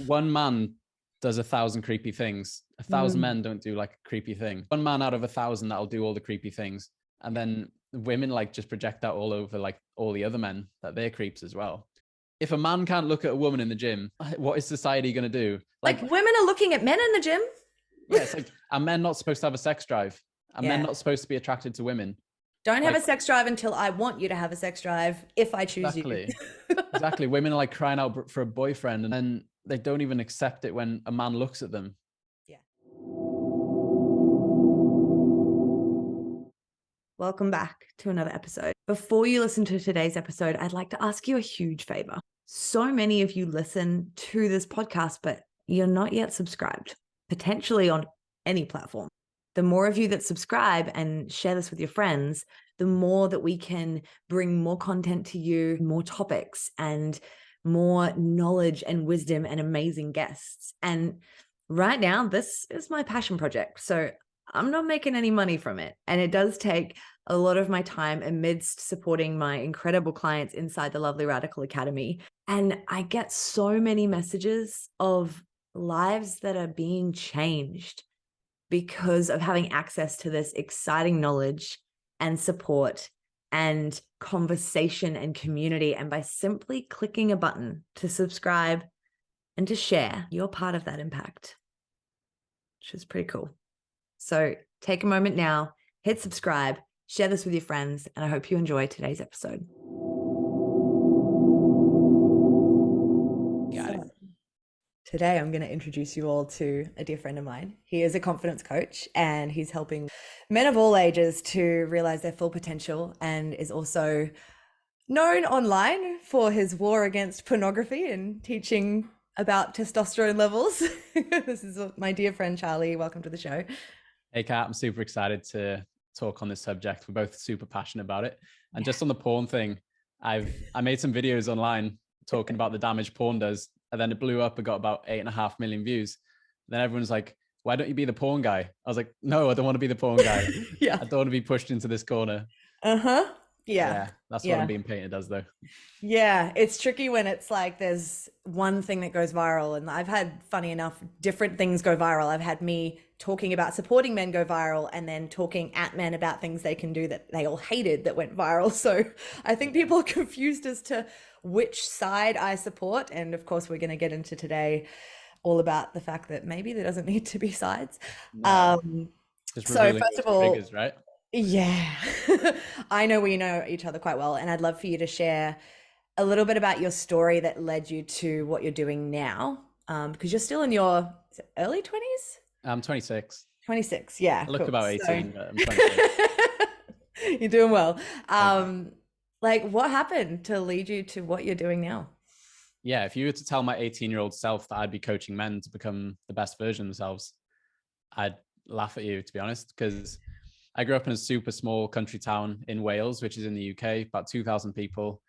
one man does 1,000 creepy things. 1,000 men don't do like a creepy thing. One man out of 1,000 that'll do all the creepy things. And then women like just project that all over like all the other men that they're creeps as well. If a man can't look at a woman in the gym, what is society going to do? Like women are looking at men in the gym. Yeah, it's like, are men not supposed to have a sex drive? Are men not supposed to be attracted to women? Don't have a sex drive until I want you to have a sex drive if I choose you. Exactly. Women are like crying out for a boyfriend, and then they don't even accept it when a man looks at them. Yeah. Welcome back to another episode. Before you listen to today's episode, I'd like to ask you a huge favor. So many of you listen to this podcast, but you're not yet subscribed, potentially on any platform. The more of you that subscribe and share this with your friends, the more that we can bring more content to you, more topics and more knowledge and wisdom and amazing guests. And right now, this is my passion project. So I'm not making any money from it. And it does take a lot of my time amidst supporting my incredible clients inside the Lovely Radical Academy. And I get so many messages of lives that are being changed because of having access to this exciting knowledge and support and conversation and community. And by simply clicking a button to subscribe and to share, you're part of that impact, which is pretty cool. So take a moment now, hit subscribe, share this with your friends, and I hope you enjoy today's episode. Today, I'm going to introduce you all to a dear friend of mine. He is a confidence coach and he's helping men of all ages to realize their full potential, and is also known online for his war against pornography and teaching about testosterone levels. This is my dear friend, Charlie. Welcome to the show. Hey, Kat, I'm super excited to talk on this subject. We're both super passionate about it. And just on the porn thing, I made some videos online talking about the damage porn does. And then it blew up and got about 8.5 million views. Then everyone's like, why don't you be the porn guy? I was like, no, I don't want to be the porn guy. I don't want to be pushed into this corner. Yeah, that's what I'm being painted as, though. Yeah, it's tricky when it's like there's one thing that goes viral. And I've had, funny enough, different things go viral. I've had me talking about supporting men go viral, and then talking at men about things they can do that they all hated that went viral. So I think people are confused as to which side I support. And of course, we're going to get into today all about the fact that maybe there doesn't need to be sides. So first of all, figures, right? Yeah, I know we know each other quite well, and I'd love for you to share a little bit about your story that led you to what you're doing now, because you're still in your early 20s? I'm 26. 26, yeah. I look about 18, but I'm 26. You're doing well. Like, what happened to lead you to what you're doing now? Yeah, if you were to tell my 18-year-old self that I'd be coaching men to become the best version of themselves, I'd laugh at you, to be honest, because I grew up in a super small country town in Wales, which is in the UK, about 2,000 people.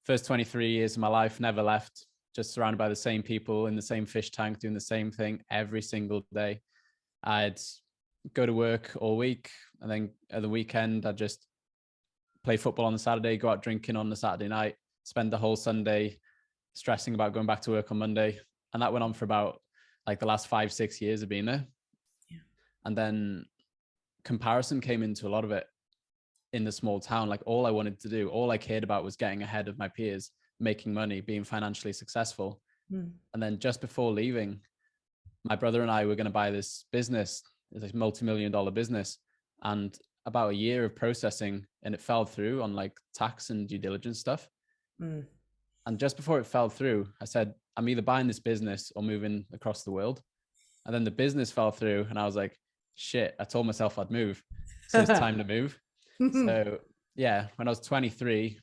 First 23 years of my life, never left, just surrounded by the same people in the same fish tank, doing the same thing every single day. I'd go to work all week, and then at the weekend, I'd just play football on the Saturday, go out drinking on the Saturday night, spend the whole Sunday stressing about going back to work on Monday. And that went on for about like the last 5-6 years of being there. Yeah. And then comparison came into a lot of it in the small town. Like all I wanted to do, all I cared about was getting ahead of my peers, making money, being financially successful. And then just before leaving, my brother and I were going to buy this business. It's a multi-million-dollar business. And about a year of processing, and it fell through on like tax and due diligence stuff. And just before it fell through, I said, I'm either buying this business or moving across the world. And then the business fell through, and I was like, shit, I told myself I'd move. So it's time to move. So yeah, when I was 23,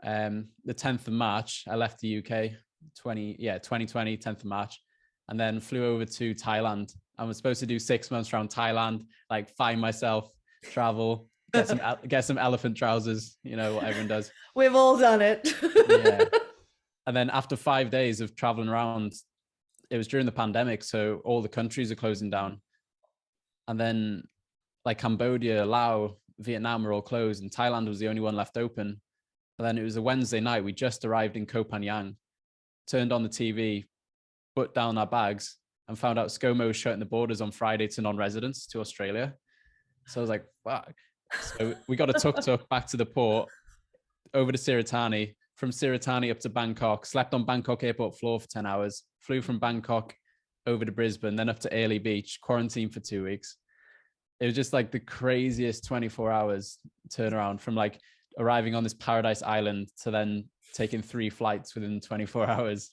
the 10th of March, I left the UK, 2020, 10th of March, and then flew over to Thailand. I was supposed to do 6 months around Thailand, like find myself, travel, get some elephant trousers, you know, what everyone does. We've all done it. Yeah. And then after 5 days of traveling around, it was during the pandemic, so all the countries are closing down. And then like Cambodia, Laos, Vietnam were all closed, and Thailand was the only one left open. And then it was a Wednesday night. We just arrived in Koh Phangan, turned on the TV, put down our bags and found out ScoMo was shutting the borders on Friday to non-residents to Australia. So I was like, fuck. So we got a tuk-tuk back to the port, over to Siratani, from Siratani up to Bangkok, slept on Bangkok airport floor for 10 hours, flew from Bangkok over to Brisbane, then up to Airlie Beach, quarantined for 2 weeks. It was just like the craziest 24 hours turnaround from like arriving on this paradise island to then taking 3 flights within 24 hours.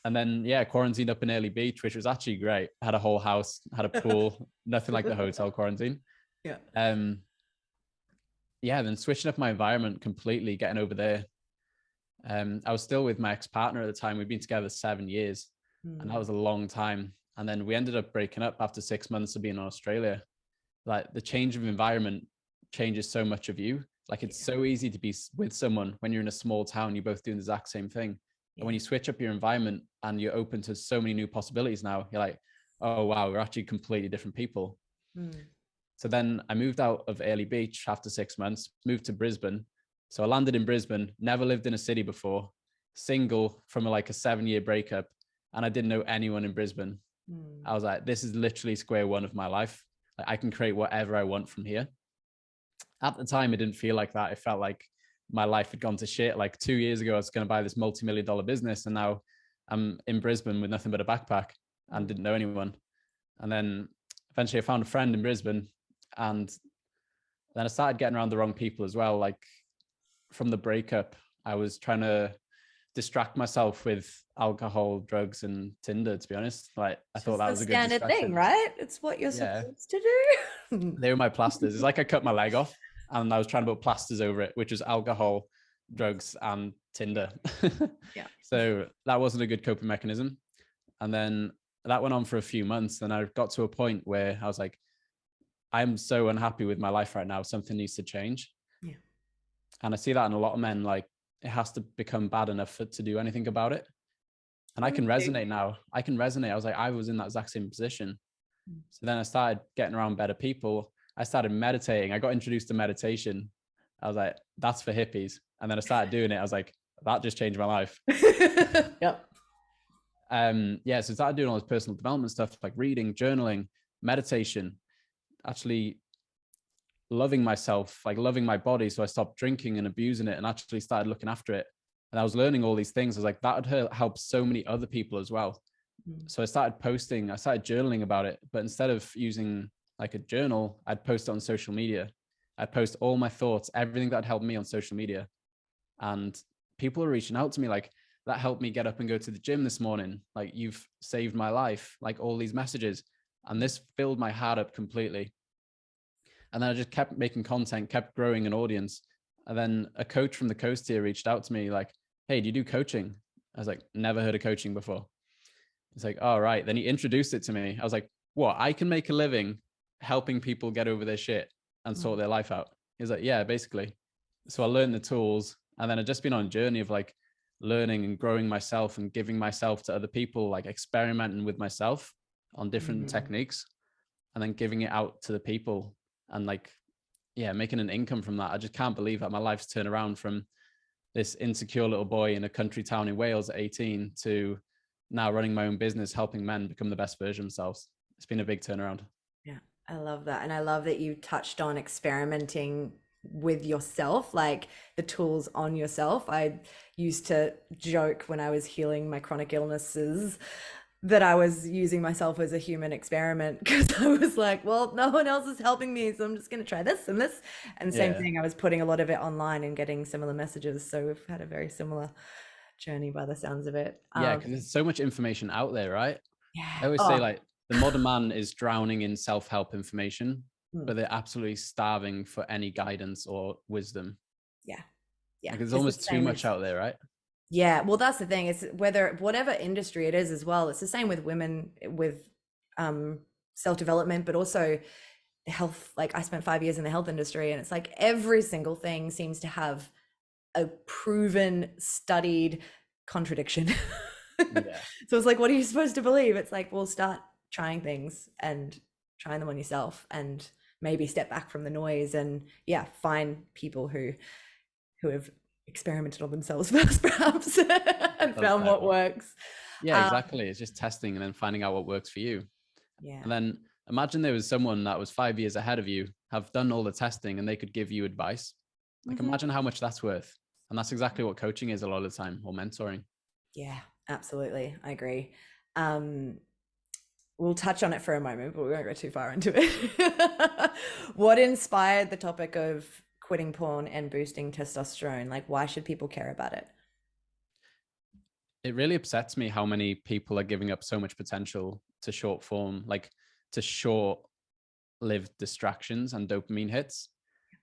And then, yeah, quarantined up in Airlie Beach, which was actually great. I had a whole house, had a pool, nothing like the hotel quarantine. Yeah. Yeah, then switching up my environment completely, getting over there. I was still with my ex-partner at the time. We'd been together 7 years, and that was a long time. And then we ended up breaking up after 6 months of being in Australia. Like the change of environment changes so much of you. Like it's so easy to be with someone when you're in a small town, you're both doing the exact same thing. And when you switch up your environment and you're open to so many new possibilities now, you're like, oh, wow, we're actually completely different people. So then I moved out of Airlie Beach after 6 months, moved to Brisbane. So I landed in Brisbane, never lived in a city before, single from like a 7-year breakup. And I didn't know anyone in Brisbane. I was like, this is literally square one of my life. Like, I can create whatever I want from here. At the time, it didn't feel like that. It felt like my life had gone to shit. Like 2 years ago, I was going to buy this multi-million-dollar business. And now I'm in Brisbane with nothing but a backpack and didn't know anyone. And then eventually I found a friend in Brisbane. And then I started getting around the wrong people as well. Like from the breakup, I was trying to distract myself with alcohol, drugs, and Tinder, to be honest. Like I thought that was a good standard thing, right? It's what you're supposed to do. They were my plasters. It's like I cut my leg off and I was trying to put plasters over it, which was alcohol, drugs, and Tinder. So that wasn't a good coping mechanism. And then that went on for a few months. And I got to a point where I was like, I'm so unhappy with my life right now. Something needs to change. And I see that in a lot of men, like it has to become bad enough to do anything about it. And I can resonate now. I can resonate. I was like, I was in that exact same position. So then I started getting around better people. I started meditating. I got introduced to meditation. I was like, that's for hippies. And then I started doing it. I was like, that just changed my life. So I started doing all this personal development stuff, like reading, journaling, meditation, actually loving myself, like loving my body. So I stopped drinking and abusing it and actually started looking after it. And I was learning all these things. I was like, that would help so many other people as well. So I started posting, I started journaling about it, but instead of using like a journal, I'd post it on social media. I'd post all my thoughts, everything that helped me on social media. And people are reaching out to me like, that helped me get up and go to the gym this morning. Like you've saved my life, like all these messages. And this filled my heart up completely. And then I just kept making content, kept growing an audience. And then a coach from the coast here reached out to me like, hey, do you do coaching? I was like, never heard of coaching before. It's like, all right. Then he introduced it to me. I was like, what? I can make a living helping people get over their shit and sort their life out. He's like, yeah, basically. So I learned the tools, and then I've just been on a journey of like learning and growing myself and giving myself to other people, like experimenting with myself on different techniques and then giving it out to the people and like, making an income from that. I just can't believe that my life's turned around from this insecure little boy in a country town in Wales at 18 to now running my own business, helping men become the best version of themselves. It's been a big turnaround. Yeah, I love that. And I love that you touched on experimenting with yourself, like the tools on yourself. I used to joke when I was healing my chronic illnesses that I was using myself as a human experiment, because I was like, well, no one else is helping me, so I'm just going to try this and this. And same thing, I was putting a lot of it online and getting similar messages. So we've had a very similar journey by the sounds of it. Yeah, because there's so much information out there, right? Yeah. I always say like the modern man is drowning in self-help information, but they're absolutely starving for any guidance or wisdom. Yeah. Like there's almost too much out there, right? Yeah, well, that's the thing. It's whatever industry it is as well. It's the same with women with self-development, but also health. Like I spent 5 years in the health industry, and it's like every single thing seems to have a proven, studied contradiction. So it's like, what are you supposed to believe? It's like, well, start trying things and trying them on yourself, and maybe step back from the noise, and find people who have experimented on themselves first, perhaps, and found what works. Yeah, exactly. It's just testing and then finding out what works for you. Yeah. And then imagine there was someone that was 5 years ahead of you, have done all the testing, and they could give you advice. Like, imagine how much that's worth. And that's exactly what coaching is a lot of the time, or mentoring. Yeah, absolutely. I agree. We'll touch on it for a moment, but we won't go too far into it. What inspired the topic of quitting porn and boosting testosterone? Like, why should people care about it? It really upsets me how many people are giving up so much potential to short form, like to short lived distractions and dopamine hits.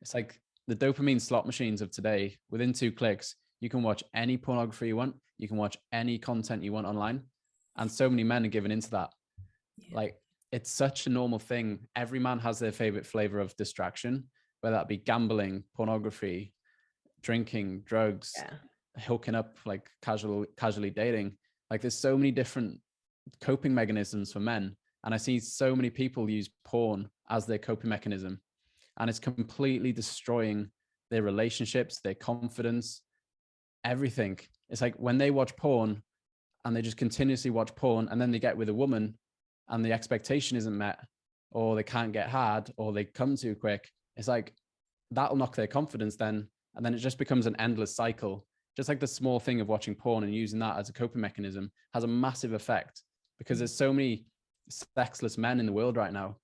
It's like the dopamine slot machines of today. Within 2 clicks, you can watch any pornography you want. You can watch any content you want online. And so many men are given into that. Yeah. Like, it's such a normal thing. Every man has their favorite flavor of distraction, whether that be gambling, pornography, drinking, drugs, hooking up, like casually dating. Like, there's so many different coping mechanisms for men. And I see so many people use porn as their coping mechanism. And it's completely destroying their relationships, their confidence, everything. It's like when they watch porn and they just continuously watch porn, and then they get with a woman and the expectation isn't met, or they can't get hard, or they come too quick. It's like that'll knock their confidence then. And then it just becomes an endless cycle. Just like the small thing of watching porn and using that as a coping mechanism has a massive effect, because there's so many sexless men in the world right now.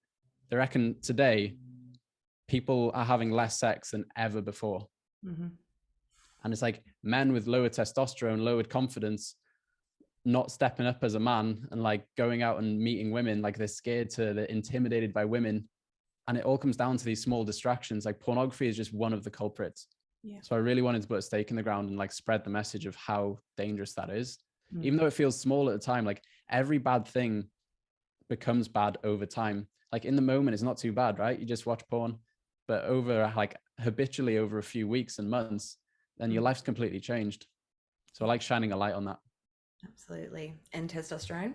They reckon today people are having less sex than ever before. And it's like men with lower testosterone, lowered confidence, not stepping up as a man and like going out and meeting women, like they're scared to, they're intimidated by women. And it all comes down to these small distractions. Like pornography is just one of the culprits. Yeah. So I really wanted to put a stake in the ground and like spread the message of how dangerous that is. Even though it feels small at the time, like every bad thing becomes bad over time. Like in the moment, it's not too bad, right? You just watch porn, but over like habitually over a few weeks and months, then your life's completely changed. So I like shining a light on that. Absolutely. And testosterone?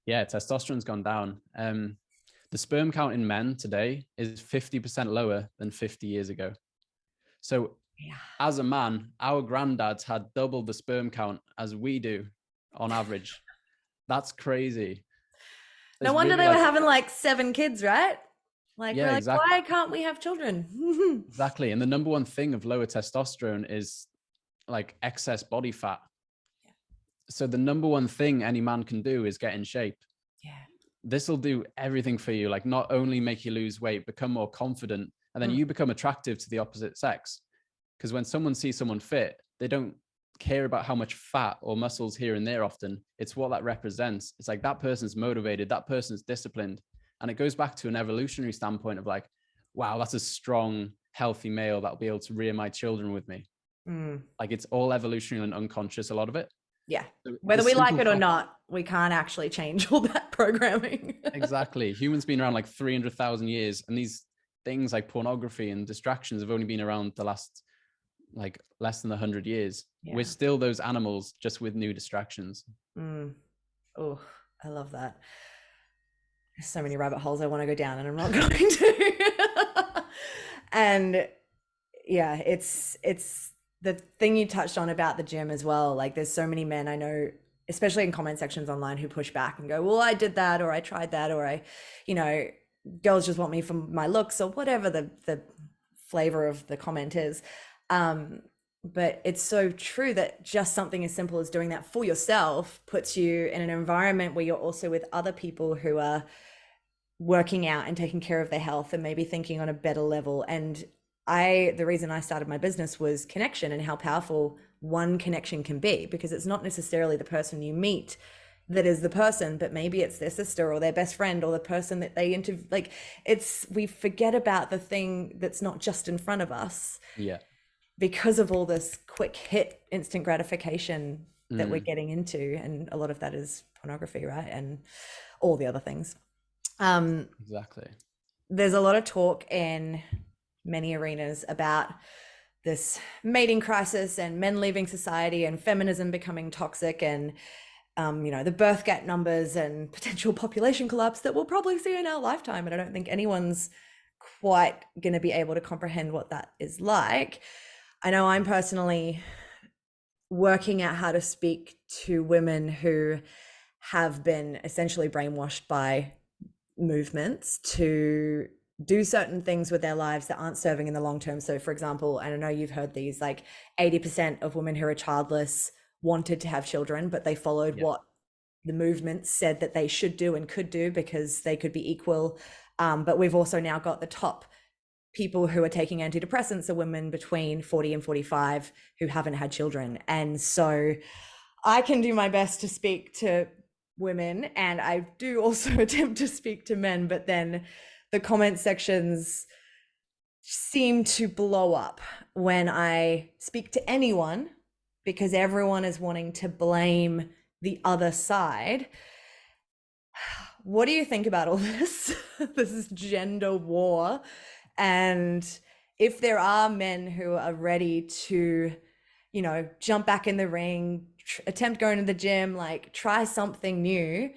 Yeah, testosterone's gone down. The sperm count in men today is 50% lower than 50 years ago. So as a man, our granddads had double the sperm count as we do on average. That's crazy. No wonder they were having like 7 kids, right? Like, yeah, like exactly. Why can't we have children? Exactly. And the number one thing of lower testosterone is like excess body fat. Yeah. So the number one thing any man can do is get in shape. Yeah. This will do everything for you. Like not only make you lose weight, become more confident, and then you become attractive to the opposite sex. Because when someone sees someone fit, they don't care about how much fat or muscles here and there often. It's what that represents. It's like that person's motivated, that person's disciplined. And it goes back to an evolutionary standpoint of like, wow, that's a strong, healthy male that'll be able to rear my children with me. Like it's all evolutionary and unconscious, a lot of it. Yeah. So whether we like it or not, we can't actually change all that programming. Exactly. Humans been around like 300,000 years. And these things like pornography and distractions have only been around the last like less than 100 years. Yeah. We're still those animals, just with new distractions. Oh, I love that. There's so many rabbit holes I want to go down and I'm not going to. And yeah, it's the thing you touched on about the gym as well. Like there's so many men I know, especially in comment sections online, who push back and go, well, I did that, or I tried that, or I, you know, girls just want me for my looks, or whatever the flavor of the comment is. But it's so true that just something as simple as doing that for yourself puts you in an environment where you're also with other people who are working out and taking care of their health and maybe thinking on a better level. And the reason I started my business was connection, and how powerful one connection can be, because it's not necessarily the person you meet that is the person, but maybe it's their sister or their best friend or the person that they interview. Like we forget about the thing that's not just in front of us. Yeah. Because of all this quick hit, instant gratification that we're getting into. And a lot of that is pornography, right? And all the other things. Exactly. There's a lot of talk in many arenas about this mating crisis and men leaving society and feminism becoming toxic, and you know, the birth gap numbers and potential population collapse that we'll probably see in our lifetime. And I don't think anyone's quite going to be able to comprehend what that is like. I know I'm personally working out how to speak to women who have been essentially brainwashed by movements to do certain things with their lives that aren't serving in the long term. So for example, and I know you've heard these, like 80% of women who are childless wanted to have children, but they followed what the movement said that they should do and could do because they could be equal. But we've also now got the top people who are taking antidepressants are women between 40 and 45 who haven't had children. And so I can do my best to speak to women, and I do also attempt to speak to men, but then the comment sections seem to blow up when I speak to anyone because everyone is wanting to blame the other side. What do you think about all this? This is gender war. And if there are men who are ready to, you know, jump back in the ring, attempt going to the gym, like try something new,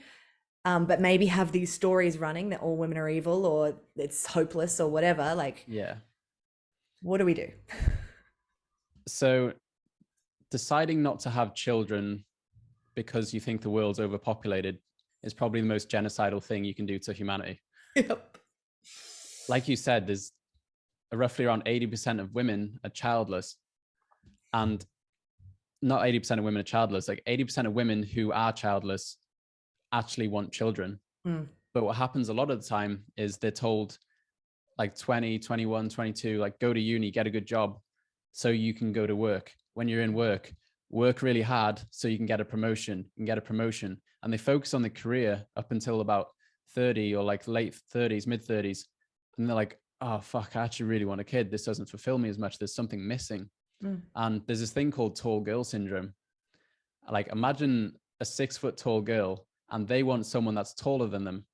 but maybe have these stories running that all women are evil or it's hopeless or whatever, like, what do we do? So deciding not to have children because you think the world's overpopulated is probably the most genocidal thing you can do to humanity. Yep. Like you said, there's roughly around 80% of women are childless, and not 80% of women are childless, like 80% of women who are childless actually want children. But what happens a lot of the time is they're told like 20, 21, 22, like go to uni, get a good job so you can go to work. When you're in work really hard so you can get a promotion and get a promotion. And they focus on the career up until about 30 or like late 30s, mid 30s. And they're like, oh, fuck, I actually really want a kid. This doesn't fulfill me as much. There's something missing. And there's this thing called tall girl syndrome. Like imagine a 6 foot tall girl and they want someone that's taller than them.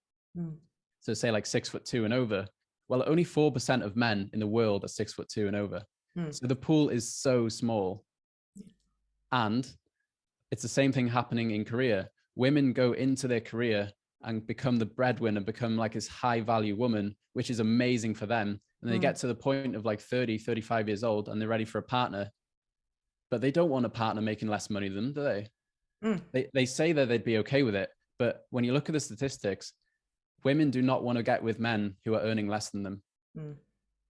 So say like 6'2" and over. Well, only 4% of men in the world are 6'2" and over. So the pool is so small. And it's the same thing happening in career. Women go into their career and become the breadwinner, become like this high value woman, which is amazing for them. And they get to the point of like 30, 35 years old and they're ready for a partner, but they don't want a partner making less money than them, do they? They say that they'd be okay with it. But when you look at the statistics, women do not want to get with men who are earning less than them.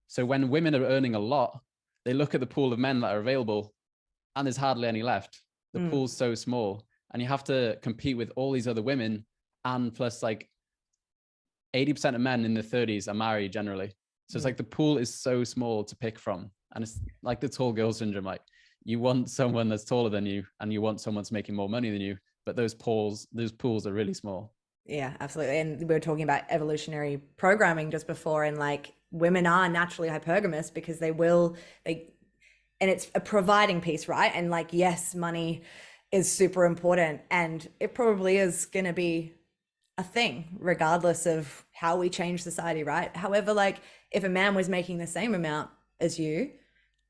So when women are earning a lot, they look at the pool of men that are available and there's hardly any left. The pool's so small and you have to compete with all these other women. And plus like 80% of men in their 30s are married generally. So it's like the pool is so small to pick from. And it's like the tall girl syndrome. Like you want someone that's taller than you and you want someone that's making more money than you, but those pools are really small. Yeah, absolutely. And we were talking about evolutionary programming just before, and like women are naturally hypergamous because and it's a providing piece, right? And like, yes, money is super important and it probably is going to be a thing regardless of how we change society, right? However, like if a man was making the same amount as you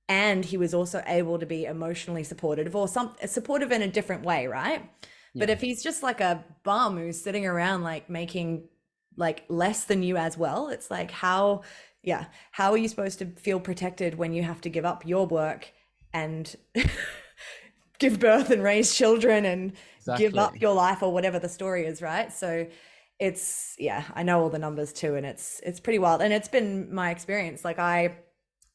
and he was also able to be emotionally supportive or supportive in a different way, right? But if he's just like a bum who's sitting around like making like less than you as well, it's like how are you supposed to feel protected when you have to give up your work and give birth and raise children and give up your life or whatever the story is, right? So it's, I know all the numbers too, and it's pretty wild. And it's been my experience. Like I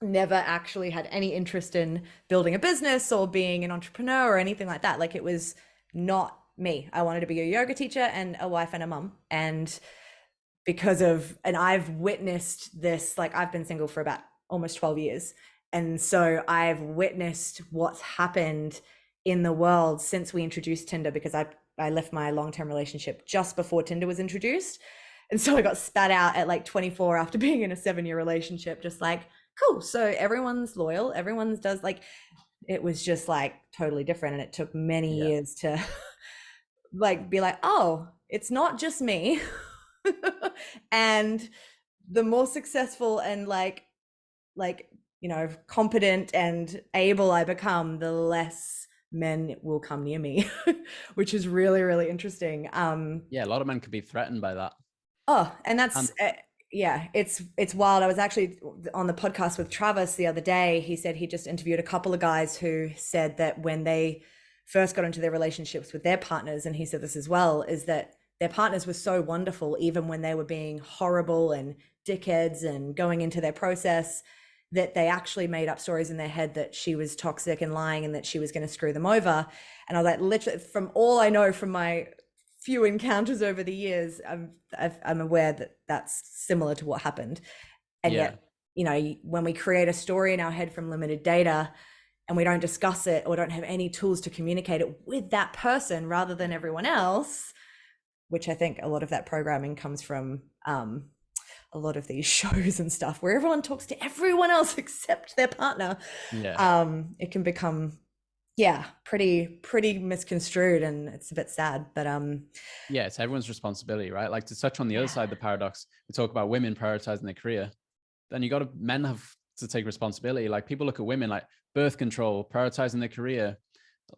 never actually had any interest in building a business or being an entrepreneur or anything like that. Like it was not me. I wanted to be a yoga teacher and a wife and a mum. And and I've witnessed this, like I've been single for about almost 12 years. And so I've witnessed what's happened in the world since we introduced Tinder, because I left my long-term relationship just before Tinder was introduced. And so I got spat out at like 24 after being in a 7-year relationship, just like, cool. So everyone's loyal. Everyone's does, like, it was just like totally different. And it took many years to like be like, oh, it's not just me. And the more successful and like, you know, competent and able I become, the less men will come near me, which is really, really interesting. A lot of men could be threatened by that. Oh, and that's, it's wild. I was actually on the podcast with Travis the other day. He said he just interviewed a couple of guys who said that when they first got into their relationships with their partners, and he said this as well, is that their partners were so wonderful, even when they were being horrible and dickheads and going into their process, that they actually made up stories in their head that she was toxic and lying and that she was going to screw them over. And I was like, literally, from all I know from my few encounters over the years, I'm aware that that's similar to what happened. And yet, you know, when we create a story in our head from limited data and we don't discuss it or don't have any tools to communicate it with that person rather than everyone else, which I think a lot of that programming comes from a lot of these shows and stuff where everyone talks to everyone else except their partner. It can become pretty misconstrued, and it's a bit sad, but it's everyone's responsibility, right? Like, to touch on the other side of the paradox, we talk about women prioritizing their career, then men have to take responsibility. Like, people look at women like birth control, prioritizing their career,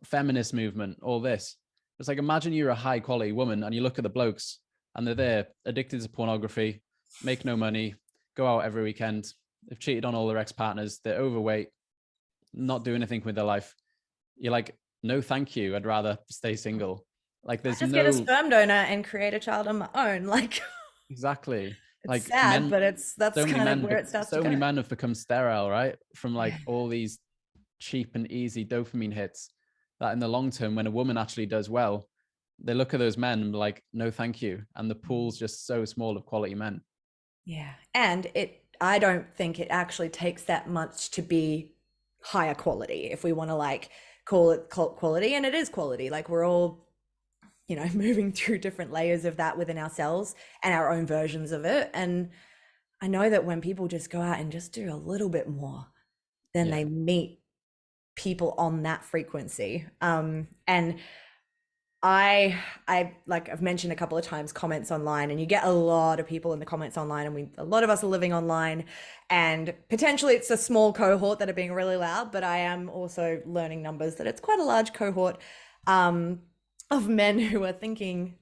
feminist movement, all this. It's like, imagine you're a high quality woman and you look at the blokes and they're there addicted to pornography, make no money, go out every weekend, they've cheated on all their ex-partners, they're overweight, not doing anything with their life. You're like, no, thank you. I'd rather stay single. Like, there's just get a sperm donor and create a child on my own. Like, exactly. It's like sad, men, but that's so kind of where it starts to go. So many men have become sterile, right? From like all these cheap and easy dopamine hits, that in the long term, when a woman actually does well, they look at those men and be like, no, thank you. And the pool's just so small of quality men. Yeah. And I don't think it actually takes that much to be higher quality, if we want to like call it quality. And it is quality. Like, we're all, you know, moving through different layers of that within ourselves and our own versions of it. And I know that when people just go out and just do a little bit more, then they meet people on that frequency. And I like I've mentioned a couple of times comments online, and you get a lot of people in the comments online, and a lot of us are living online, and potentially it's a small cohort that are being really loud, but I am also learning numbers that it's quite a large cohort of men who are thinking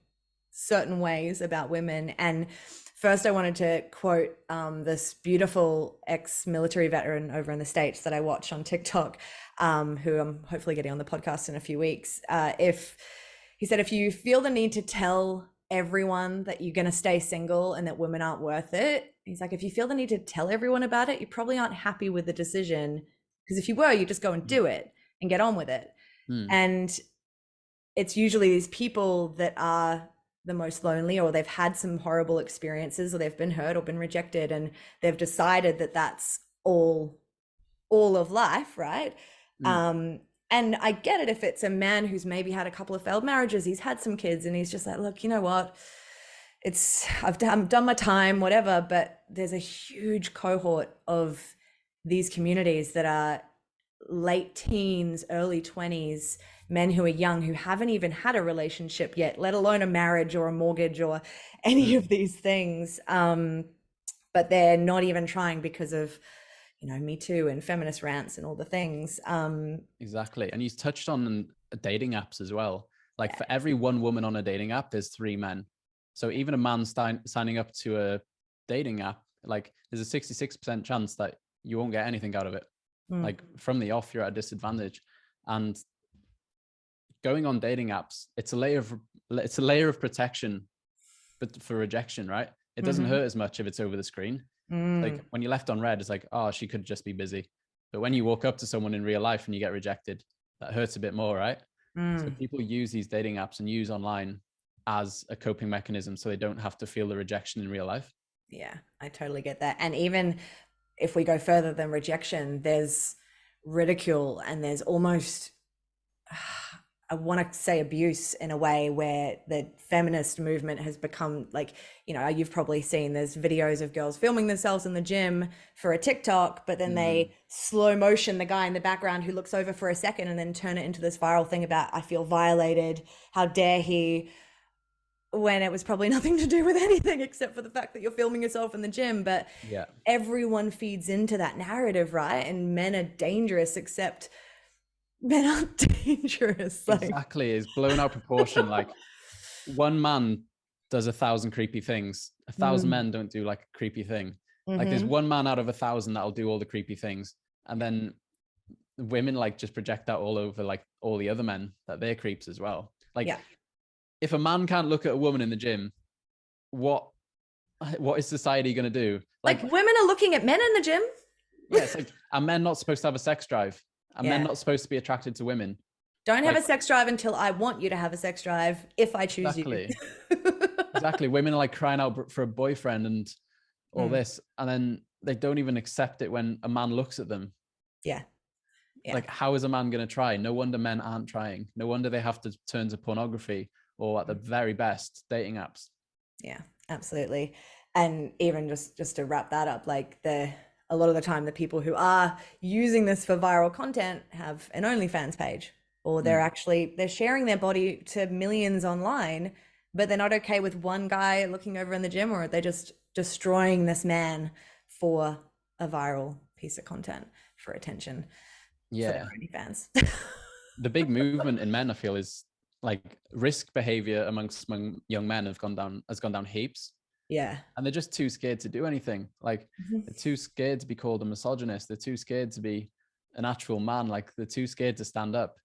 certain ways about women. And first I wanted to quote this beautiful ex-military veteran over in the States that I watch on TikTok, who I'm hopefully getting on the podcast in a few weeks. He said, if you feel the need to tell everyone that you're going to stay single and that women aren't worth it, he's like, if you feel the need to tell everyone about it, you probably aren't happy with the decision, because if you were, you just go and do it and get on with it. And it's usually these people that are the most lonely, or they've had some horrible experiences, or they've been hurt or been rejected, and they've decided that that's all of life, right? And I get it if it's a man who's maybe had a couple of failed marriages, he's had some kids, and he's just like, look, you know what? I've done my time, whatever. But there's a huge cohort of these communities that are late teens, early 20s, men who are young, who haven't even had a relationship yet, let alone a marriage or a mortgage or any of these things. But they're not even trying because of, you know, Me Too and feminist rants and all the things. Exactly. And you touched on dating apps as well. Like, for every one woman on a dating app, there's 3 men. So even a man signing up to a dating app, like, there's a 66% chance that you won't get anything out of it. Like, from the off, you're at a disadvantage. And going on dating apps, it's a layer of protection, but for rejection, right? It doesn't hurt as much if it's over the screen. Like, when you're left on red, it's like, oh, she could just be busy. But when you walk up to someone in real life and you get rejected, that hurts a bit more, right? So people use these dating apps and use online as a coping mechanism, so they don't have to feel the rejection in real life. Yeah, I totally get that. And even if we go further than rejection, there's ridicule, and there's almost, I want to say abuse, in a way where the feminist movement has become like, you know, you've probably seen there's videos of girls filming themselves in the gym for a TikTok, but then they slow motion the guy in the background who looks over for a second and then turn it into this viral thing about, I feel violated, how dare he, when it was probably nothing to do with anything except for the fact that you're filming yourself in the gym. But everyone feeds into that narrative, right? And men are dangerous, except men aren't dangerous. Like, exactly. It's blown out proportion. Like, one man does 1,000 creepy things. 1,000 men don't do like a creepy thing. Like, there's one man out of 1,000 that'll do all the creepy things. And then women like just project that all over like all the other men, that they're creeps as well. Like Yeah. if a man can't look at a woman in the gym, what is society going to do? Like Like, women are looking at men in the gym. yeah, it's like, are men not supposed to have a sex drive? Are men Yeah. not supposed to be attracted to women? Don't have Like, a sex drive until I want you to have a sex drive if I choose you. exactly. Exactly. Women are like crying out for a boyfriend and all this, and then they don't even accept it when a man looks at them. Yeah. Yeah. Like, how is a man going to try? No wonder men aren't trying. No wonder they have to turn to pornography or, at the very best, dating apps. Yeah, absolutely. And even just to wrap that up, like a lot of the time the people who are using this for viral content have an OnlyFans page, or they're sharing their body to millions online, but they're not okay with one guy looking over in the gym, or they're just destroying this man for a viral piece of content for attention. For their Yeah. OnlyFans. The big movement in men, I feel, is like risk behavior amongst young men has gone down heaps. Yeah. And they're just too scared to do anything. Like Mm-hmm. they're too scared to be called a misogynist. They're too scared to be an actual man. Like they're too scared to stand up.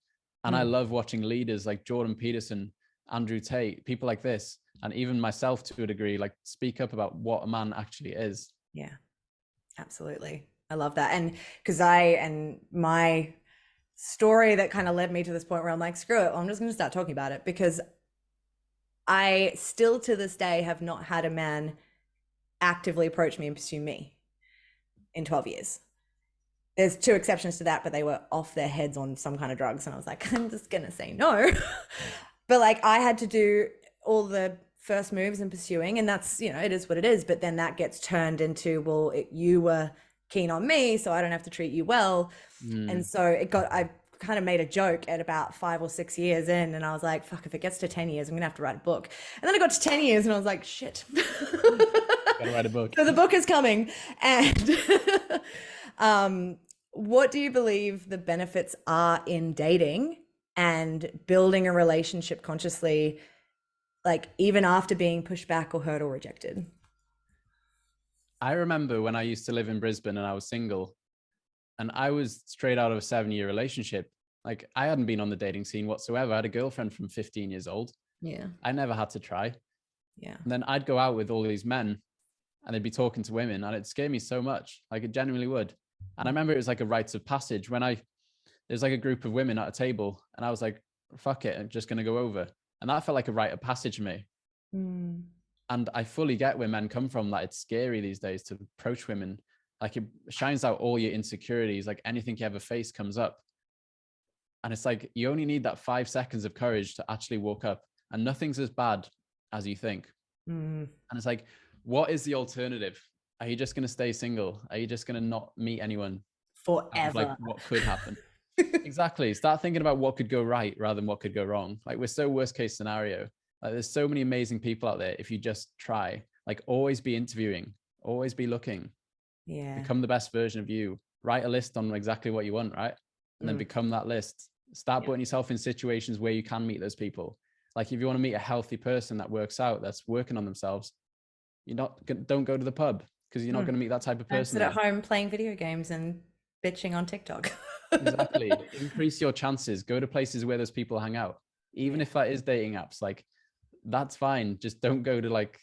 And I love watching leaders like Jordan Peterson, Andrew Tate, people like this, and even myself to a degree, like speak up about what a man actually is. Yeah, absolutely. I love that. And because my story that kind of led me to this point where I'm like, screw it, I'm just going to start talking about it, because I still to this day have not had a man actively approach me and pursue me in 12 years. There's two exceptions to that, but they were off their heads on some kind of drugs. And I was like, I'm just going to say no. But like I had to do all the first moves in pursuing, and that's, it is what it is. But then that gets turned into, well, you were keen on me, so I don't have to treat you well. And so I kind of made a joke at about 5 or 6 years in, and I was like, fuck, if it gets to 10 years, I'm gonna have to write a book. And then I got to 10 years and I was like, shit. Gotta write a book. So the book is coming. And what do you believe the benefits are in dating and building a relationship consciously, like even after being pushed back or hurt or rejected? I remember when I used to live in Brisbane and I was single, and I was straight out of a 7-year relationship. Like I hadn't been on the dating scene whatsoever. I had a girlfriend from 15 years old. Yeah. I never had to try. Yeah. And then I'd go out with all these men and they'd be talking to women, and it'd scare me so much. Like it genuinely would. And I remember it was like a rites of passage when there's like a group of women at a table and I was like, fuck it, I'm just going to go over. And that felt like a rite of passage for me. And I fully get where men come from, that it's scary these days to approach women. Like it shines out all your insecurities, like anything you ever face comes up. And it's like, you only need that 5 seconds of courage to actually walk up, and nothing's as bad as you think. And it's like, what is the alternative? Are you just going to stay single? Are you just going to not meet anyone? Forever. Like what could happen? Exactly. Start thinking about what could go right rather than what could go wrong. Like we're so worst case scenario. Like there's so many amazing people out there. If you just try, like always be interviewing, always be looking. Yeah. Become the best version of you. Write a list on exactly what you want, right? And then become that list. Start putting yourself in situations where you can meet those people. Like if you want to meet a healthy person that works out, that's working on themselves, don't go to the pub, because you're not going to meet that type of person. Sit at home playing video games and bitching on TikTok. Exactly. Increase your chances. Go to places where those people hang out. Even if that is dating apps, like that's fine. Just don't go to like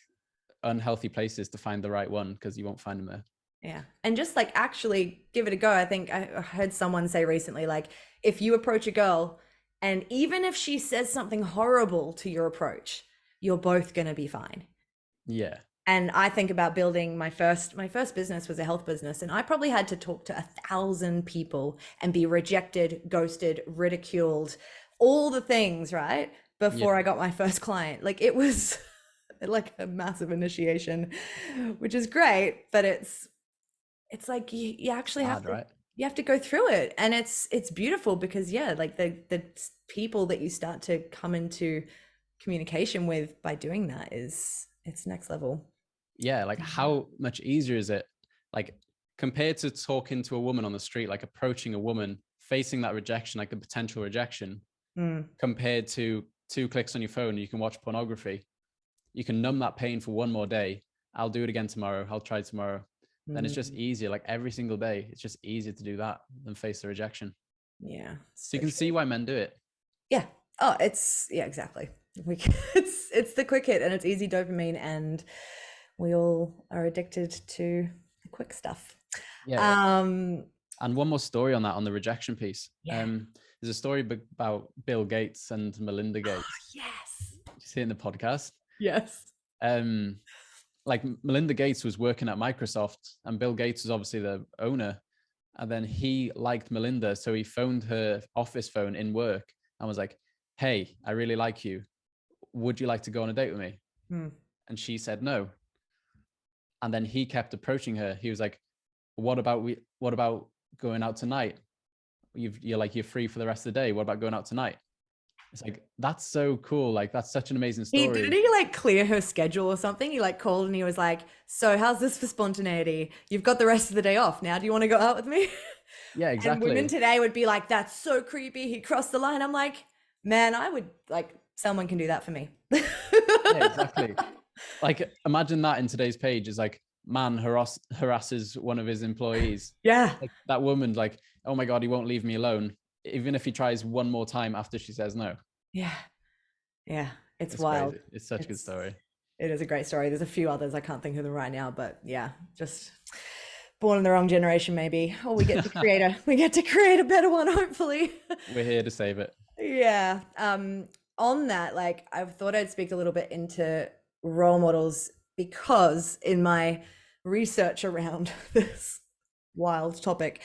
unhealthy places to find the right one, because you won't find them there. Yeah. And just like actually give it a go. I think I heard someone say recently, like if you approach a girl and even if she says something horrible to your approach, you're both going to be fine. Yeah. And I think about building my first business was a health business, and I probably had to talk to 1,000 people and be rejected, ghosted, ridiculed, all the things, right? Before I got my first client. Like it was like a massive initiation, which is great, but it's like you actually have to, right? You have to go through it, and it's beautiful because like the people that you start to come into communication with by doing that it's next level. Yeah, like how much easier is it, like compared to talking to a woman on the street, like approaching a woman, facing that rejection, like the potential rejection, compared to 2 clicks on your phone, you can watch pornography. You can numb that pain for one more day. I'll do it again tomorrow. I'll try tomorrow. Then it's just easier. Like every single day, it's just easier to do that than face the rejection. Yeah. So you can see why men do it. Yeah. Oh, exactly. It's the quick hit and it's easy dopamine, and we all are addicted to the quick stuff. Yeah. And one more story on that, on the rejection piece. Yeah. There's a story about Bill Gates and Melinda Gates. Oh, yes. Did you see it in the podcast? Yes. Like Melinda Gates was working at Microsoft and Bill Gates was obviously the owner. And then he liked Melinda. So he phoned her office phone in work and was like, hey, I really like you. Would you like to go on a date with me? And she said no. And then he kept approaching her. He was like, what about going out tonight? You're free for the rest of the day. What about going out tonight? It's like, that's so cool. Like, that's such an amazing story. Didn't he like clear her schedule or something? He like called and he was like, so how's this for spontaneity? You've got the rest of the day off now. Do you want to go out with me? Yeah, exactly. And women today would be like, that's so creepy. He crossed the line. I'm like, man, I would like, someone can do that for me. Yeah, exactly. Like, imagine that in today's page is like, man harasses one of his employees. Yeah. Like, that woman, like, oh my God, he won't leave me alone. Even if he tries one more time after she says no. Yeah. Yeah. It's wild. Crazy. It's such a good story. It is a great story. There's a few others. I can't think of them right now, but yeah, just born in the wrong generation, maybe. Or we get to create a better one, hopefully. We're here to save it. Yeah. On that, like, I thought I'd speak a little bit into role models, because in my research around this wild topic,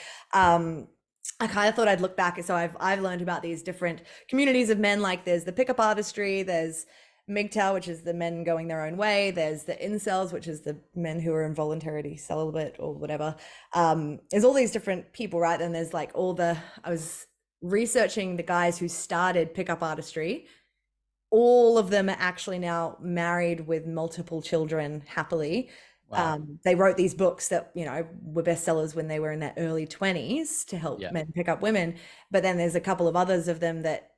I kind of thought I'd look back. So I've learned about these different communities of men. Like, there's the pickup artistry, there's MGTOW, which is the men going their own way. There's the incels, which is the men who are involuntarily celibate or whatever. There's all these different people, right? Then there's like I was researching the guys who started pickup artistry. All of them are actually now married with multiple children happily. Wow. They wrote these books that, were bestsellers when they were in their early 20s to help men pick up women. But then there's a couple of others of them that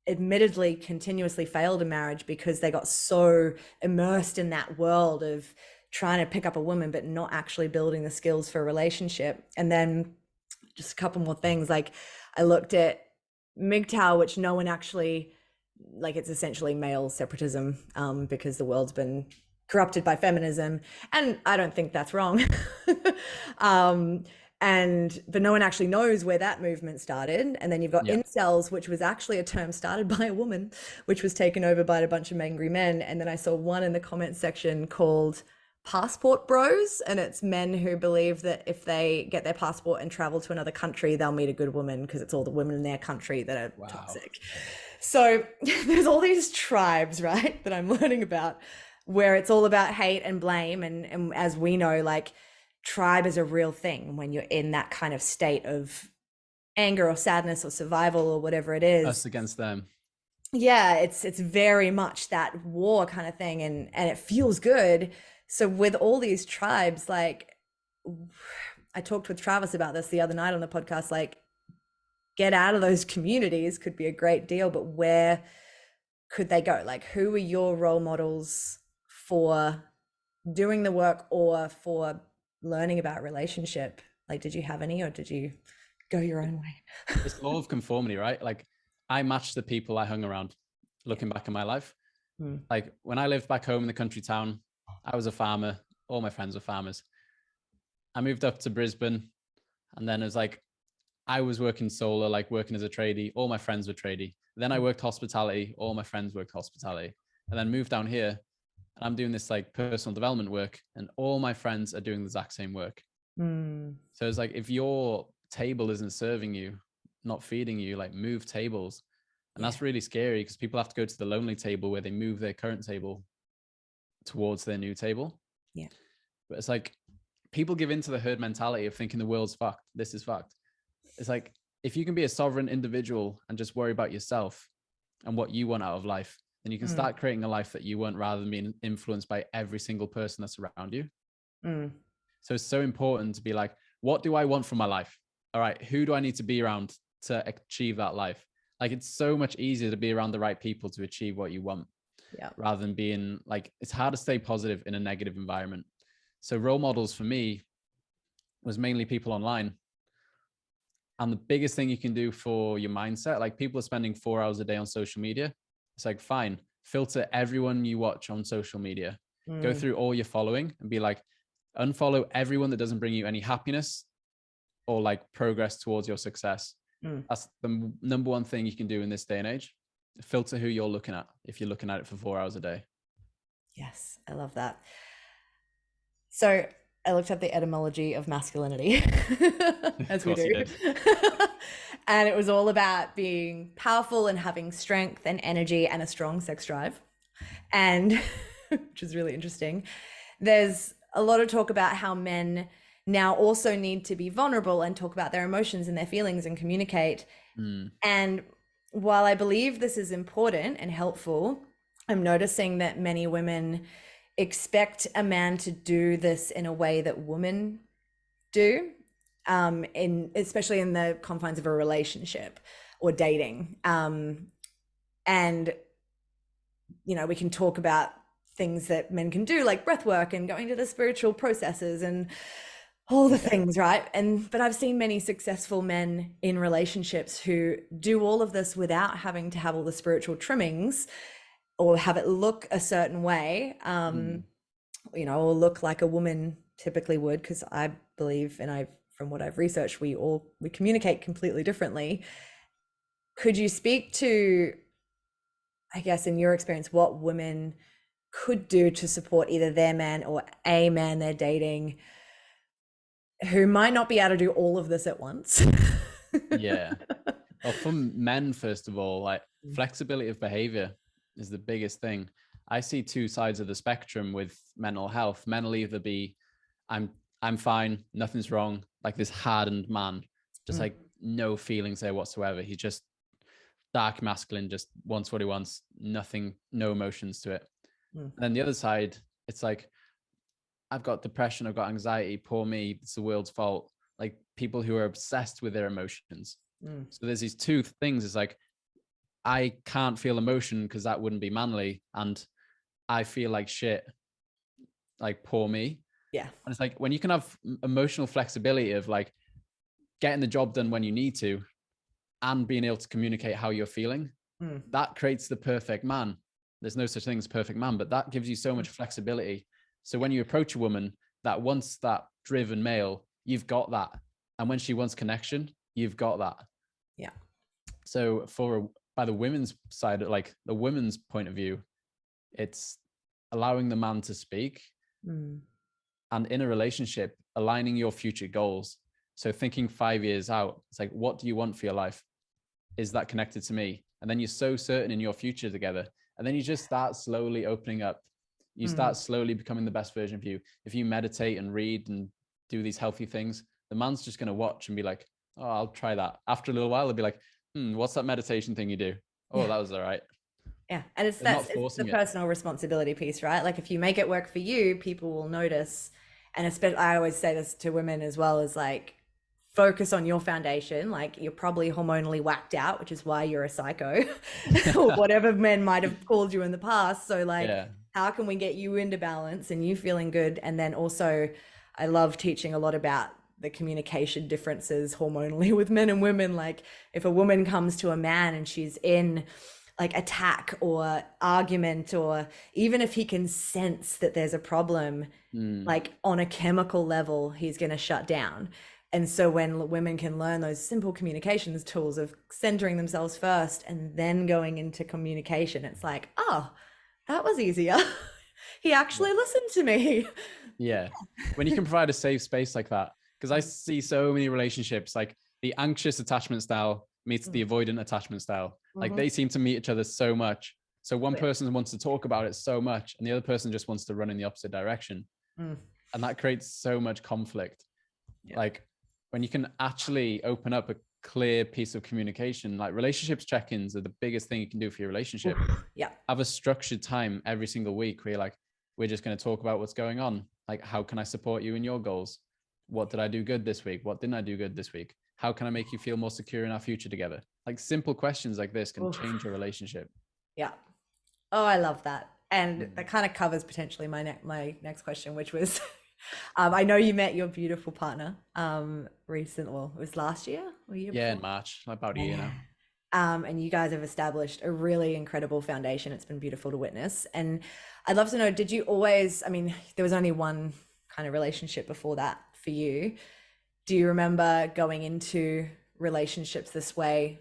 admittedly continuously failed in marriage because they got so immersed in that world of trying to pick up a woman, but not actually building the skills for a relationship. And then just a couple more things. Like, I looked at MGTOW, which no one actually, like, it's essentially male separatism, because the world's been corrupted by feminism, and I don't think that's wrong. But no one actually knows where that movement started. And then you've got incels, which was actually a term started by a woman, which was taken over by a bunch of angry men. And then I saw one in the comment section called passport bros, and it's men who believe that if they get their passport and travel to another country, they'll meet a good woman because it's all the women in their country that are toxic. So there's all these tribes, right, that I'm learning about, where it's all about hate and blame. And as we know, like, tribe is a real thing when you're in that kind of state of anger or sadness or survival or whatever it is. Us against them. Yeah, it's very much that war kind of thing, and it feels good. So with all these tribes, like, I talked with Travis about this the other night on the podcast, like, get out of those communities could be a great deal, but where could they go? Like, who are your role models for doing the work or for learning about relationship? Like, did you have any, or did you go your own way? It's law of conformity, right? Like, I matched the people I hung around. Looking back in my life, like, when I lived back home in the country town, I was a farmer. All my friends were farmers. I moved up to Brisbane, and then it was like, I was working solar, like working as a tradie. All my friends were tradie. Then I worked hospitality. All my friends worked hospitality. And then moved down here, and I'm doing this like personal development work, and all my friends are doing the exact same work. So it's like, if your table isn't serving you, not feeding you, like, move tables. And that's really scary, because people have to go to the lonely table where they move their current table towards their new table. Yeah. But it's like, people give into the herd mentality of thinking the world's fucked. This is fucked. It's like, if you can be a sovereign individual and just worry about yourself and what you want out of life, then you can start creating a life that you want, rather than being influenced by every single person that's around you. So it's so important to be like, what do I want from my life? All right, who do I need to be around to achieve that life? Like, it's so much easier to be around the right people to achieve what you want, rather than being like, it's hard to stay positive in a negative environment. So role models for me was mainly people online. And the biggest thing you can do for your mindset, like people are spending 4 hours a day on social media. It's like, fine, filter everyone you watch on social media. Go through all your following and be like, unfollow everyone that doesn't bring you any happiness or like progress towards your success. That's the number one thing you can do in this day and age. Filter who you're looking at if you're looking at it for 4 hours a day. Yes, I love that. So I looked up the etymology of masculinity, as we do. And it was all about being powerful and having strength and energy and a strong sex drive. And which is really interesting. There's a lot of talk about how men now also need to be vulnerable and talk about their emotions and their feelings and communicate. And while I believe this is important and helpful, I'm noticing that many women expect a man to do this in a way that women do, especially in the confines of a relationship or dating. And, you know, we can talk about things that men can do, like breath work and going to the spiritual processes and all the things, right? But I've seen many successful men in relationships who do all of this without having to have all the spiritual trimmings or have it look a certain way, you know, or look like a woman typically would, because I believe, and from what I've researched, we communicate completely differently. Could you speak to, I guess, in your experience, what women could do to support either their man or a man they're dating who might not be able to do all of this at once? Yeah. Well, for men, first of all, like flexibility of behavior is the biggest thing. I see two sides of the spectrum with mental health. Men will either be, I'm fine, nothing's wrong, like this hardened man, just like no feelings there whatsoever. He's just dark masculine, just wants what he wants, nothing, no emotions to it. And then the other side, it's like, I've got depression, I've got anxiety, poor me, it's the world's fault. Like people who are obsessed with their emotions. So there's these two things. It's like, I can't feel emotion because that wouldn't be manly. And I feel like shit, like poor me. Yeah. And it's like, when you can have emotional flexibility of like getting the job done when you need to and being able to communicate how you're feeling, that creates the perfect man. There's no such thing as perfect man, but that gives you so much flexibility. So when you approach a woman that wants that driven male, you've got that. And when she wants connection, you've got that. Yeah. So by the women's side, like the women's point of view, it's allowing the man to speak. And in a relationship, aligning your future goals. So thinking 5 years out, it's like, what do you want for your life? Is that connected to me? And then you're so certain in your future together. And then you just start slowly opening up. You start slowly becoming the best version of you. If you meditate and read and do these healthy things, the man's just going to watch and be like, oh, I'll try that. After a little while, they'll be like, what's that meditation thing you do? Oh, that was all right. Yeah. And it's the personal responsibility piece, right? Like if you make it work for you, people will notice. And especially, I always say this to women as well, as like, focus on your foundation. Like you're probably hormonally whacked out, which is why you're a psycho or whatever men might have called you in the past. So like, how can we get you into balance and you feeling good? And then also I love teaching a lot about the communication differences hormonally with men and women. Like if a woman comes to a man and she's in like attack or argument, or even if he can sense that there's a problem, like on a chemical level, he's going to shut down. And so when women can learn those simple communications tools of centering themselves first and then going into communication, it's like, oh, that was easier. He actually listened to me. Yeah. When you can provide a safe space like that, because I see so many relationships, like the anxious attachment style meets the avoidant attachment style. Like they seem to meet each other so much. So one person wants to talk about it so much and the other person just wants to run in the opposite direction. And that creates so much conflict. Like when you can actually open up a clear piece of communication, like relationships check-ins are the biggest thing you can do for your relationship. Have a structured time every single week where you're like, we're just going to talk about what's going on. Like, how can I support you in your goals? What did I do good this week? What didn't I do good this week? How can I make you feel more secure in our future together? Like simple questions like this can change your relationship. Yeah. Oh, I love that. And that kind of covers potentially my next question, which was I know you met your beautiful partner recently. Well, it was last year or year Yeah, before? in March, about a year Yeah. now. And you guys have established a really incredible foundation. It's been beautiful to witness. And I'd love to know, did you always, I mean, there was only one kind of relationship before that for you. Do you remember going into relationships this way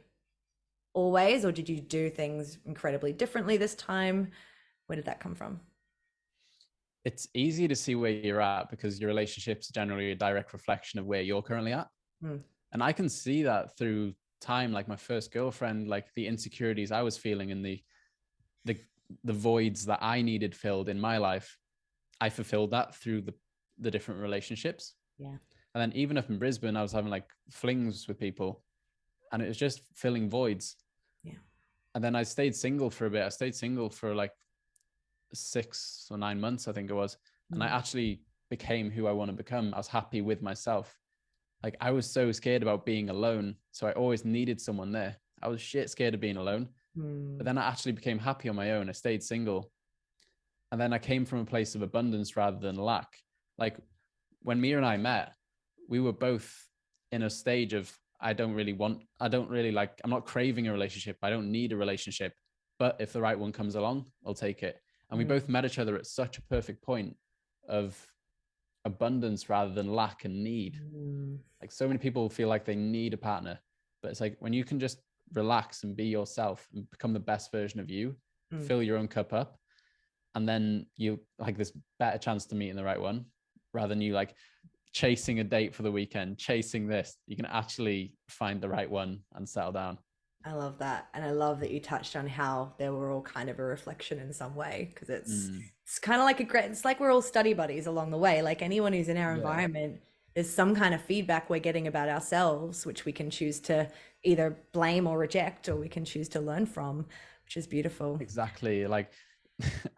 always, or did you do things incredibly differently this time? Where did that come from? It's easy to see where you're at because your relationships are generally a direct reflection of where you're currently at. Mm. And I can see that through time, like my first girlfriend, like the insecurities I was feeling and the the voids that I needed filled in my life. I fulfilled that through the different relationships. Yeah. And then even up in Brisbane, I was having like flings with people and it was just filling voids. Yeah. And then I stayed single for a bit. I stayed single for like 6 or 9 months, I think it was. And I Mm. actually became who I want to become. I was happy with myself. Like I was so scared about being alone. So I always needed someone there. I was shit scared of being alone. But Mm. then I actually became happy on my own. I stayed single. And then I came from a place of abundance rather than lack. Like when Mia and I met, we were both in a stage of I don't really like, I'm not craving a relationship. I don't need a relationship. But if the right one comes along, I'll take it. And we both met each other at such a perfect point of abundance rather than lack and need. Mm. Like so many people feel like they need a partner, but it's like when you can just relax and be yourself and become the best version of you, fill your own cup up, and then you like this better chance to meet in the right one rather than you like chasing a date for the weekend, chasing this. You can actually find the right one and settle down. I love that. And I love that you touched on how they were all kind of a reflection in some way because it's kind of like it's like we're all study buddies along the way. Like anyone who's in our Yeah, environment, there's some kind of feedback we're getting about ourselves, which we can choose to either blame or reject, or we can choose to learn from, which is beautiful. exactly. Like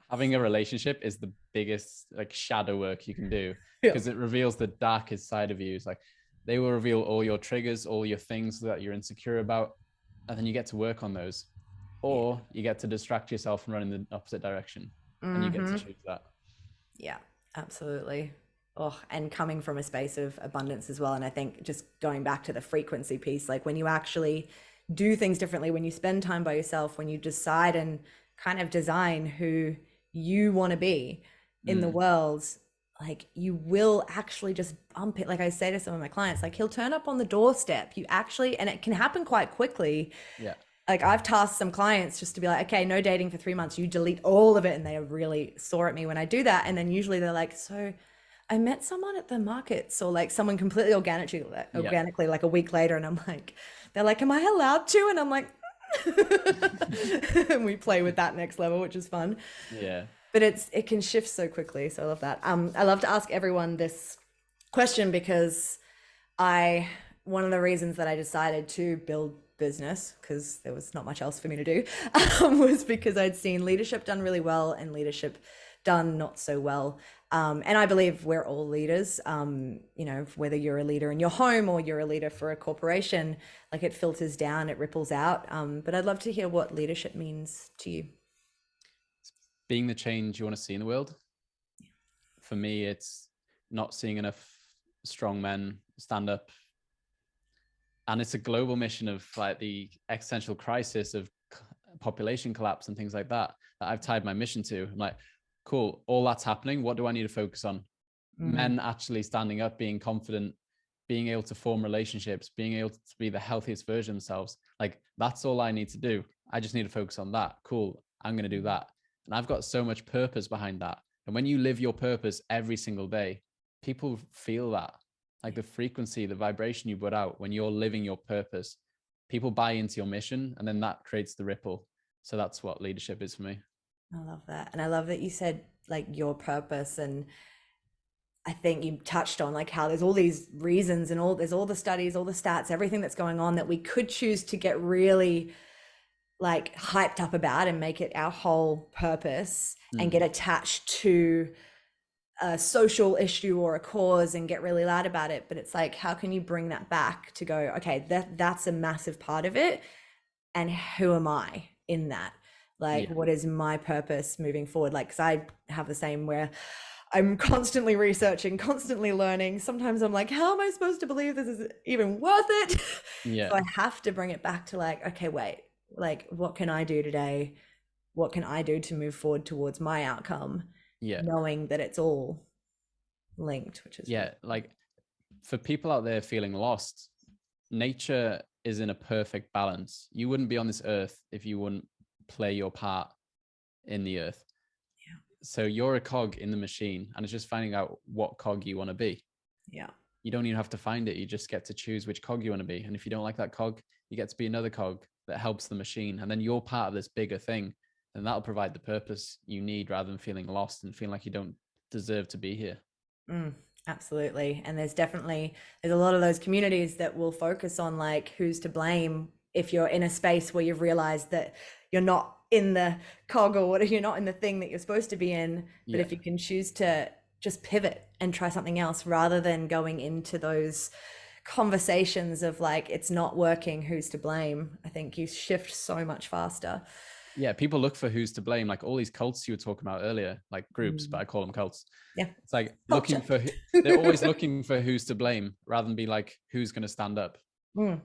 having a relationship is the biggest like shadow work you can do Yeah. because it reveals the darkest side of you. It's like they will reveal all your triggers, all your things that you're insecure about, and then you get to work on those, Yeah. or you get to distract yourself and run in the opposite direction, and you get to Mm-hmm. choose that. Yeah, absolutely. Oh, and coming from a space of abundance as well. And I think just going back to the frequency piece, like when you actually do things differently, when you spend time by yourself, when you decide and kind of design who you want to be in the world, like you will actually just bump it. Like I say to some of my clients, like he'll turn up on the doorstep. You actually, and it can happen quite quickly. Yeah, Like I've tasked some clients just to be like, okay, no dating for 3 months, you delete all of it. And they are really sore at me when I do that. And then usually they're like, so I met someone at the markets, or like someone completely yeah, organically like a week later. And I'm like, they're like, am I allowed to? And I'm like, and we play with that next level, which is fun. yeah. But it can shift so quickly. So I love that. I love to ask everyone this question because one of the reasons that I decided to build business, because there was not much else for me to do, was because I'd seen leadership done really well and leadership done not so well. And I believe we're all leaders, whether you're a leader in your home or you're a leader for a corporation, like it filters down, it ripples out. But I'd love to hear what leadership means to you. Being the change you want to see in the world. For me, it's not seeing enough strong men stand up, and it's a global mission of like the existential crisis of population collapse and things like that I've tied my mission to. I'm like, cool, all that's happening, what do I need to focus on? Men actually standing up, being confident, being able to form relationships, being able to be the healthiest version of themselves. Like that's all I need to do. I just need to focus on that. Cool, I'm going to do that. And I've got so much purpose behind that. And when you live your purpose every single day, people feel that, like the frequency, the vibration you put out when you're living your purpose, people buy into your mission, and then that creates the ripple. So that's what leadership is for me. I love that. And I love that you said like your purpose. And I think you touched on like how there's all these reasons and there's all the studies, all the stats, everything that's going on that we could choose to get really like hyped up about and make it our whole purpose and get attached to a social issue or a cause and get really loud about it. But it's like, how can you bring that back to go, okay, that's a massive part of it. And who am I in that? Like, what is my purpose moving forward? Like, cause I have the same where I'm constantly researching, constantly learning. Sometimes I'm like, how am I supposed to believe this is even worth it? Yeah. So I have to bring it back to like, okay, wait, like what can I do today? What can I do to move forward towards my outcome? Yeah. Knowing that it's all linked, which is Yeah. Like for people out there feeling lost, nature is in a perfect balance. You wouldn't be on this earth if you wouldn't play your part in the earth. Yeah. So you're a cog in the machine, and it's just finding out what cog you want to be. Yeah. You don't even have to find it. You just get to choose which cog you want to be. And if you don't like that cog, you get to be another cog that helps the machine. And then you're part of this bigger thing. And that'll provide the purpose you need rather than feeling lost and feeling like you don't deserve to be here. Absolutely. And there's a lot of those communities that will focus on like who's to blame if you're in a space where you've realized that you're not in the cog or what, you're not in the thing that you're supposed to be in. But Yeah. if you can choose to just pivot and try something else rather than going into those conversations of like it's not working, who's to blame, I think you shift so much faster. Yeah, people look for who's to blame, like all these cults you were talking about earlier, like groups, but I call them cults. Yeah. It's like Culture. looking for, they're always looking for who's to blame rather than be like, who's going to stand up. So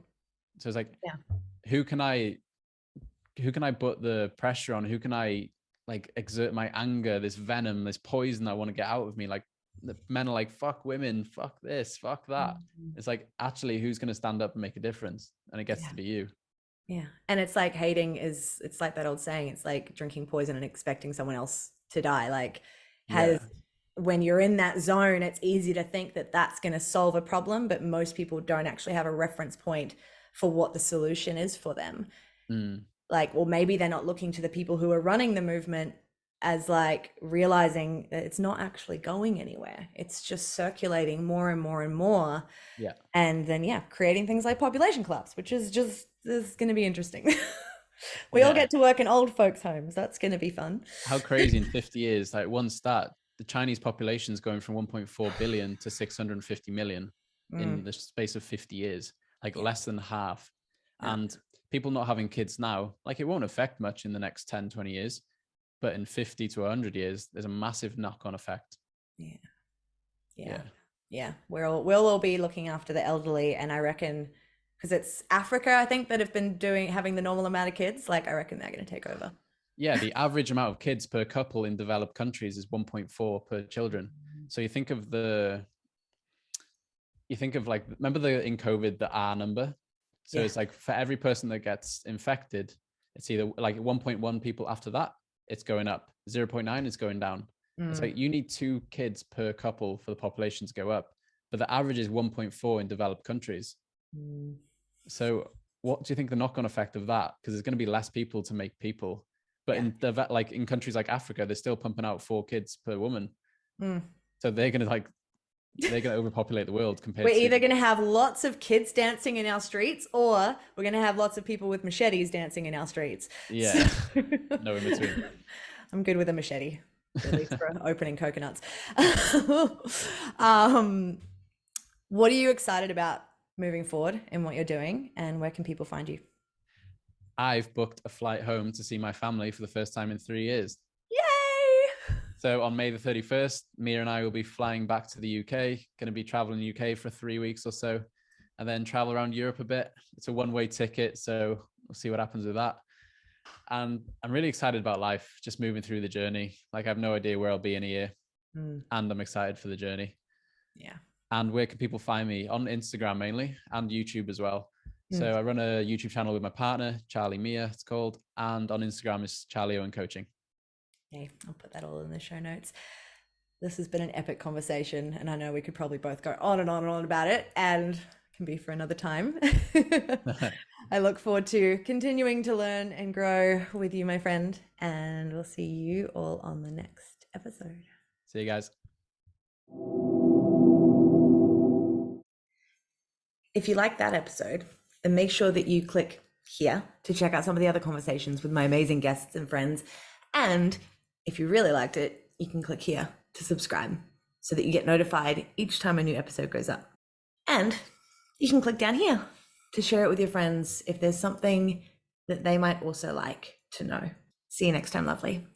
it's like, who can I put the pressure on? Who can I like exert my anger, this venom, this poison I want to get out of me? Like the men are like, fuck women, fuck this, fuck that. It's like, actually, who's going to stand up and make a difference? And it gets to be you. Yeah. And it's like it's like that old saying, it's like drinking poison and expecting someone else to die. Like when you're in that zone, it's easy to think that that's going to solve a problem, but most people don't actually have a reference point for what the solution is for them. Like, or maybe they're not looking to the people who are running the movement as like realizing that it's not actually going anywhere. It's just circulating more and more and more. Yeah. And then, creating things like population clubs, which is going to be interesting. We all get to work in old folks' homes. That's going to be fun. How crazy in 50 years, like one stat, the Chinese population is going from 1.4 billion to 650 million in the space of 50 years, like less than half. And people not having kids now, like it won't affect much in the next 10, 20 years, but in 50 to 100 years, there's a massive knock-on effect. Yeah. We'll all be looking after the elderly, and I reckon because it's Africa, I think, that have been having the normal amount of kids, like I reckon they're going to take over. Yeah, the average amount of kids per couple in developed countries is 1.4 per children. So you think of like, remember in COVID, the R number? So it's like for every person that gets infected, it's either like 1.1 people after that, it's going up. 0.9 is going down. It's like you need 2 kids per couple for the population to go up, but the average is 1.4 in developed countries. So what do you think the knock-on effect of that? Because there's going to be less people to make people, but in countries like Africa, they're still pumping out 4 kids per woman. So they're going to overpopulate the world compared to... We're either going to have lots of kids dancing in our streets, or we're going to have lots of people with machetes dancing in our streets. Yeah. No in between. I'm good with a machete, at least for opening coconuts. What are you excited about moving forward in what you're doing, and where can people find you? I've booked a flight home to see my family for the first time in 3 years. Yay! So on May the 31st, Mia and I will be flying back to the UK, going to be traveling the UK for 3 weeks or so, and then travel around Europe a bit. It's a one-way ticket, so we'll see what happens with that. And I'm really excited about life, just moving through the journey. Like I have no idea where I'll be in a year, and I'm excited for the journey. Yeah. And where can people find me? On Instagram mainly, and YouTube as well. So I run a YouTube channel with my partner, Charlie Mia, it's called. And on Instagram is Charlie Owen Coaching. Okay, I'll put that all in the show notes. This has been an epic conversation, and I know we could probably both go on and on and on about it, and it can be for another time. I look forward to continuing to learn and grow with you, my friend, and we'll see you all on the next episode. See you guys. If you like that episode, then make sure that you click here to check out some of the other conversations with my amazing guests and friends. And if you really liked it, you can click here to subscribe so that you get notified each time a new episode goes up. And you can click down here to share it with your friends if there's something that they might also like to know. See you next time, lovely.